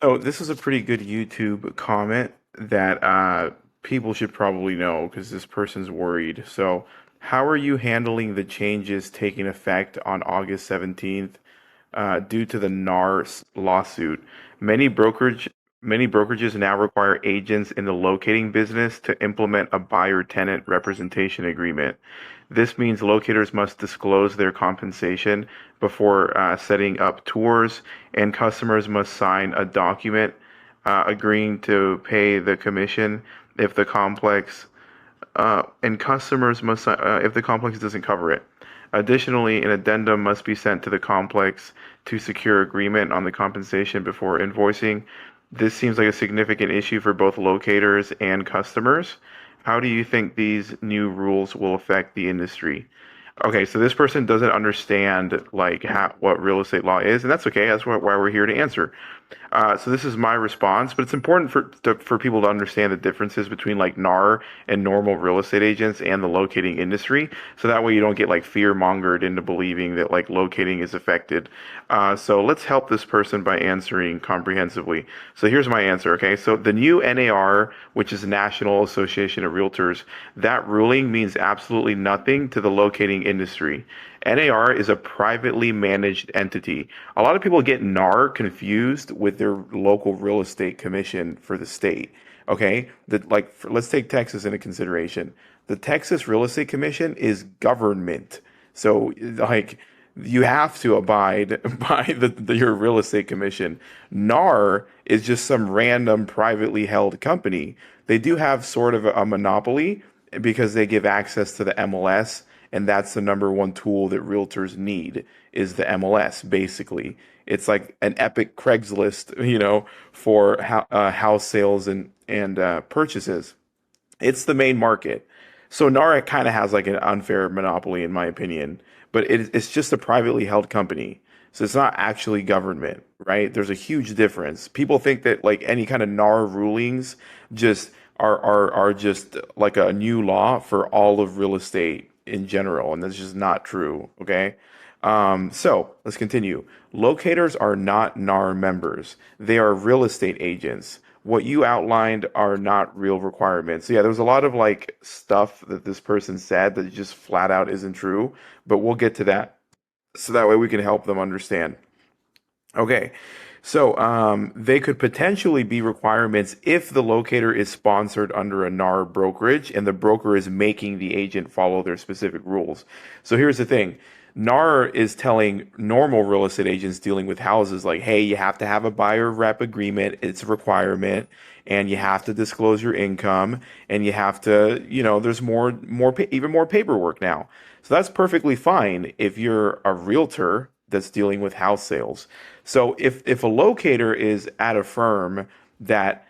So this is a pretty good YouTube comment that people should probably know because this person's worried. So, how are you handling the changes taking effect on August 17th due to the NAR lawsuit? Many brokerage many brokerages now require agents in the locating business to implement a buyer-tenant representation agreement. This means locators must disclose their compensation before setting up tours, and customers must sign a document agreeing to pay the commission if the complex and customers must if the complex doesn't cover it. Additionally, an addendum must be sent to the complex to secure agreement on the compensation before invoicing. This seems like a significant issue for both locators and customers. How do you think these new rules will affect the industry? Okay, so this person doesn't understand like what real estate law is, and that's okay. That's why we're here to answer. So this is my response, but it's important for people to understand the differences between like NAR and normal real estate agents and the locating industry. So that way you don't get like fear mongered into believing that like locating is affected. So let's help this person by answering comprehensively. So here's my answer. Okay, so the new NAR, which is National Association of Realtors, that ruling means absolutely nothing to the locating industry. NAR is a privately managed entity. A lot of people get NAR confused with their local real estate commission for the state. Okay, let's take Texas into consideration. The Texas Real Estate Commission is government, so like you have to abide by your real estate commission. NAR is just some random privately held company. They do have sort of a monopoly because they give access to the MLS, and that's the number one tool that realtors need is the MLS, basically. It's like an epic Craigslist, for house sales and purchases. It's the main market. So NAR kind of has like an unfair monopoly, in my opinion, but it's just a privately held company. So it's not actually government, right? There's a huge difference. People think that like any kind of NAR rulings just are just like a new law for all of real estate in general, and that's just not true. Okay. So let's continue. Locators are not NAR members. They are real estate agents. What you outlined are not real requirements. So yeah, there was a lot of like stuff that this person said that just flat out isn't true, but we'll get to that so that way we can help them understand. Okay. So they could potentially be requirements if the locator is sponsored under a NAR brokerage and the broker is making the agent follow their specific rules. So here's the thing. NAR is telling normal real estate agents dealing with houses like, hey, you have to have a buyer rep agreement. It's a requirement. And you have to disclose your income and you have to, there's even more paperwork now. So that's perfectly fine if you're a realtor that's dealing with house sales. So if a locator is at a firm that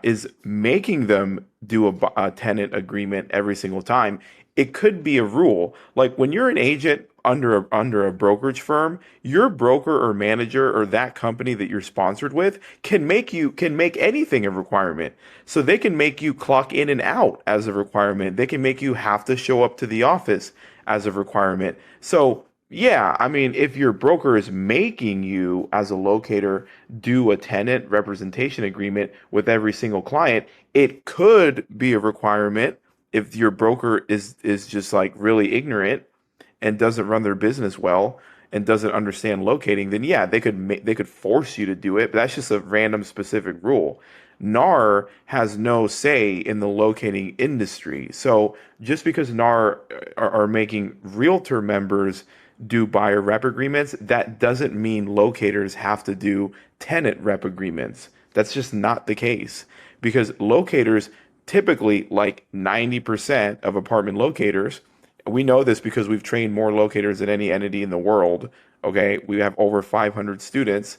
is making them do a tenant agreement every single time, it could be a rule. Like when you're an agent under a brokerage firm, your broker or manager or that company that you're sponsored with can make anything a requirement. So they can make you clock in and out as a requirement. They can make you have to show up to the office as a requirement. So yeah, I mean, if your broker is making you as a locator do a tenant representation agreement with every single client, it could be a requirement if your broker is just like really ignorant and doesn't run their business well and doesn't understand locating, then yeah, they could force you to do it, but that's just a random specific rule. NAR has no say in the locating industry. So just because NAR are making realtor members do buyer rep agreements, that doesn't mean locators have to do tenant rep agreements. That's just not the case because locators typically, like 90% of apartment locators, we know this because we've trained more locators than any entity in the world. Okay, we have over 500 students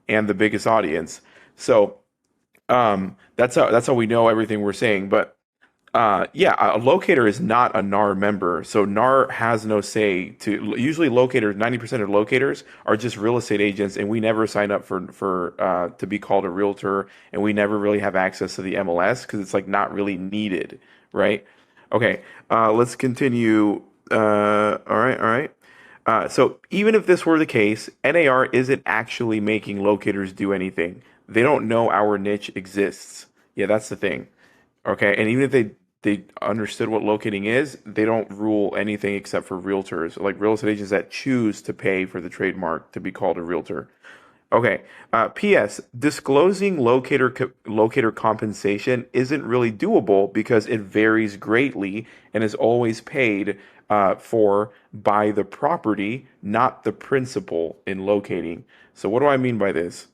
and the biggest audience. So that's how we know everything we're saying. But yeah, a locator is not a NAR member, so NAR has no say to. Usually, locators, 90% of locators are just real estate agents, and we never sign up for to be called a realtor, and we never really have access to the MLS because it's like not really needed, right? Okay, let's continue. All right, all right. So even if this were the case, NAR isn't actually making locators do anything. They don't know our niche exists. Yeah, that's the thing. Okay, and even if they understood what locating is, they don't rule anything except for realtors, like real estate agents that choose to pay for the trademark to be called a realtor. Okay. P.S. Disclosing locator compensation isn't really doable because it varies greatly and is always paid for by the property, not the principal in locating. So what do I mean by this?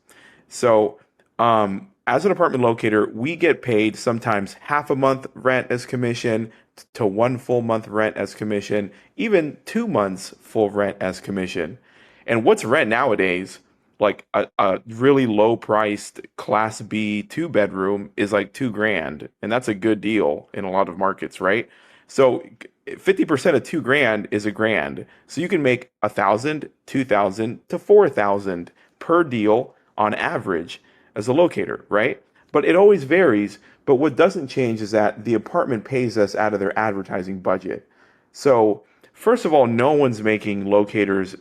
So, as an apartment locator, we get paid sometimes half a month rent as commission to 1 full month rent as commission, even 2 months full rent as commission. And what's rent nowadays? Like a really low priced class B 2 bedroom is like 2 grand. And that's a good deal in a lot of markets, right? So 50% of 2 grand is a grand. So you can make 1,000, 2,000 to 4,000 per deal on average as a locator, right? But it always varies. But what doesn't change is that the apartment pays us out of their advertising budget. So, first of all, no one's making locators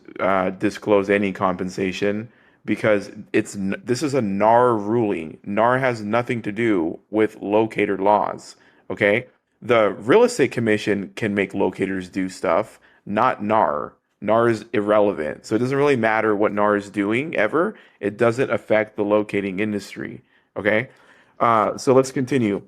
disclose any compensation because this is a NAR ruling. NAR has nothing to do with locator laws. Okay, the real estate commission can make locators do stuff, not NAR. NAR is irrelevant, so it doesn't really matter what NAR is doing ever. It doesn't affect the locating industry. Okay, so let's continue.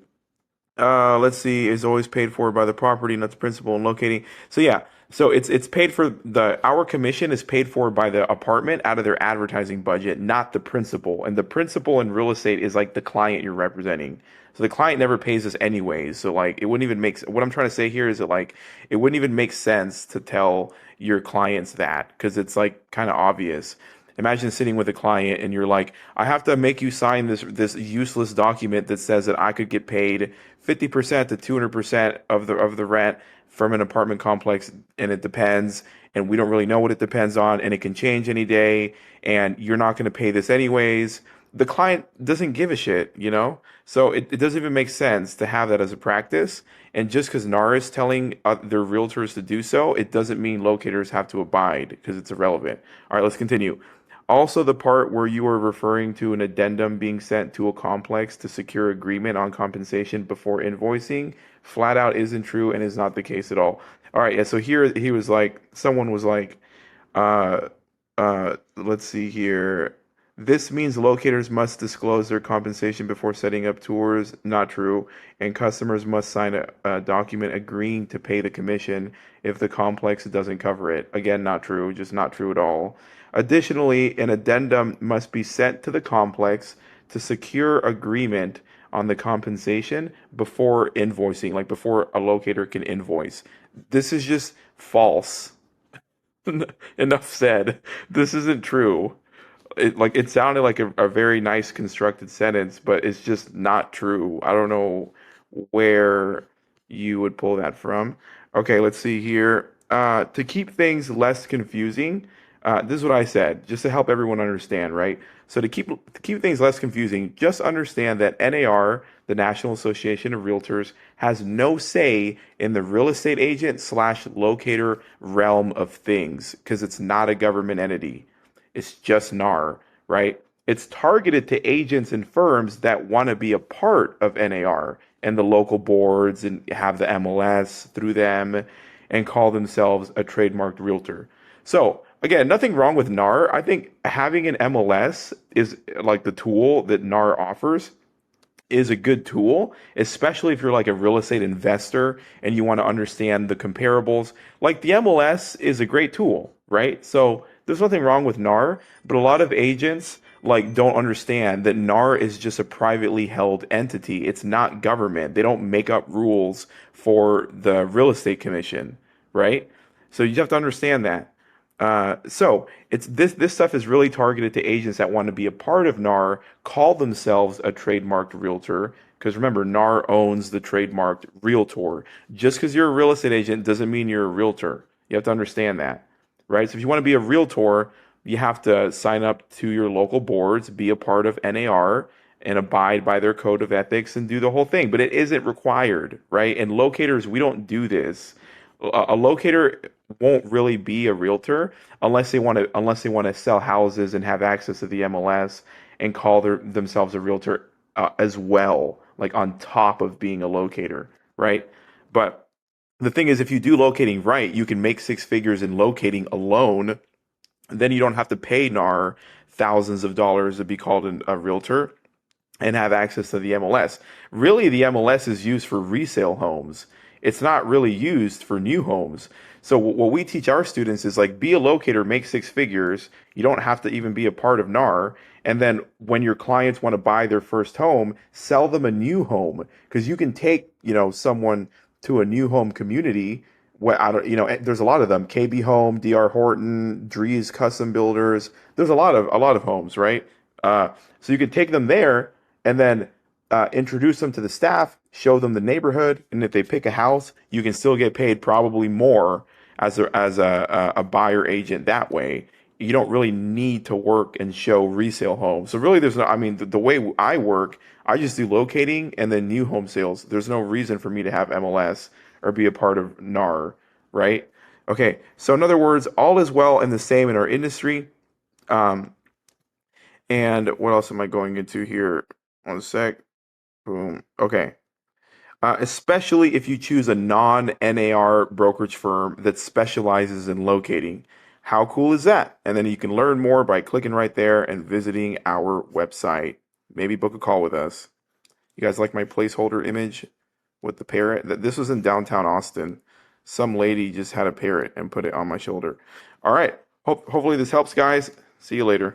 Let's see, is always paid for by the property, not the principal and locating. So yeah, so it's paid for the our commission is paid for by the apartment out of their advertising budget, not the principal. And the principal in real estate is like the client you're representing. So the client never pays us anyways. So like it wouldn't even make what I'm trying to say here is that like it wouldn't even make sense to tell your clients that because it's like kind of obvious. Imagine sitting with a client and you're like, I have to make you sign this useless document that says that I could get paid 50% to 200% of the rent from an apartment complex, and it depends, and we don't really know what it depends on, and it can change any day, and you're not going to pay this anyways. The client doesn't give a shit, you know? So it doesn't even make sense to have that as a practice. And just because NAR is telling their realtors to do so, it doesn't mean locators have to abide because it's irrelevant. All right, let's continue. Also, the part where you are referring to an addendum being sent to a complex to secure agreement on compensation before invoicing, flat out isn't true and is not the case at all. All right, yeah, so here he was like, someone was like, uh, let's see here. This means locators must disclose their compensation before setting up tours. Not true. And customers must sign a document agreeing to pay the commission if the complex doesn't cover it. Again, not true. Just not true at all. Additionally, an addendum must be sent to the complex to secure agreement on the compensation before invoicing, like before a locator can invoice. This is just false. Enough said. This isn't true. It sounded like a very nice constructed sentence, but it's just not true. I don't know where you would pull that from. Okay, let's see here. To keep things less confusing, this is what I said, just to help everyone understand, right? So to keep things less confusing, just understand that NAR, the National Association of Realtors, has no say in the real estate agent slash locator realm of things because it's not a government entity. It's just NAR, right? It's targeted to agents and firms that want to be a part of NAR and the local boards and have the MLS through them and call themselves a trademarked realtor. So, again, nothing wrong with NAR. I think having an MLS is like the tool that NAR offers is a good tool, especially if you're like a real estate investor and you want to understand the comparables. Like the MLS is a great tool, right? So there's nothing wrong with NAR, but a lot of agents like don't understand that NAR is just a privately held entity. It's not government. They don't make up rules for the real estate commission, right? So you have to understand that. So it's this stuff is really targeted to agents that want to be a part of NAR, call themselves a trademarked realtor. Because remember, NAR owns the trademarked realtor. Just because you're a real estate agent doesn't mean you're a realtor. You have to understand that, right? So if you want to be a realtor, you have to sign up to your local boards, be a part of NAR, and abide by their code of ethics and do the whole thing. But it isn't required, right? And locators, we don't do this. A locator won't really be a realtor unless they want to sell houses and have access to the MLS and call themselves a realtor as well, like on top of being a locator, right? But the thing is, if you do locating right, you can make six figures in locating alone. Then you don't have to pay NAR thousands of dollars to be called a realtor and have access to the MLS. Really, the MLS is used for resale homes. It's not really used for new homes. So what we teach our students is like be a locator, make six figures. You don't have to even be a part of NAR. And then when your clients want to buy their first home, sell them a new home because you can take, someone to a new home community. What I don't, there's a lot of them. KB Home, DR Horton, Drees Custom Builders. There's a lot of homes, right? So you can take them there and then introduce them to the staff, show them the neighborhood, and if they pick a house, you can still get paid probably more as a buyer agent that way. You don't really need to work and show resale homes. So really, there's no. I mean, the way I work, I just do locating and then new home sales. There's no reason for me to have MLS or be a part of NAR, right? Okay. So in other words, all is well and the same in our industry. Um, and what else am I going into here? One sec. Boom. Okay. Especially if you choose a non-NAR brokerage firm that specializes in locating. How cool is that? And then you can learn more by clicking right there and visiting our website. Maybe book a call with us. You guys like my placeholder image with the parrot? This was in downtown Austin. Some lady just had a parrot and put it on my shoulder. All right. Hopefully this helps, guys. See you later.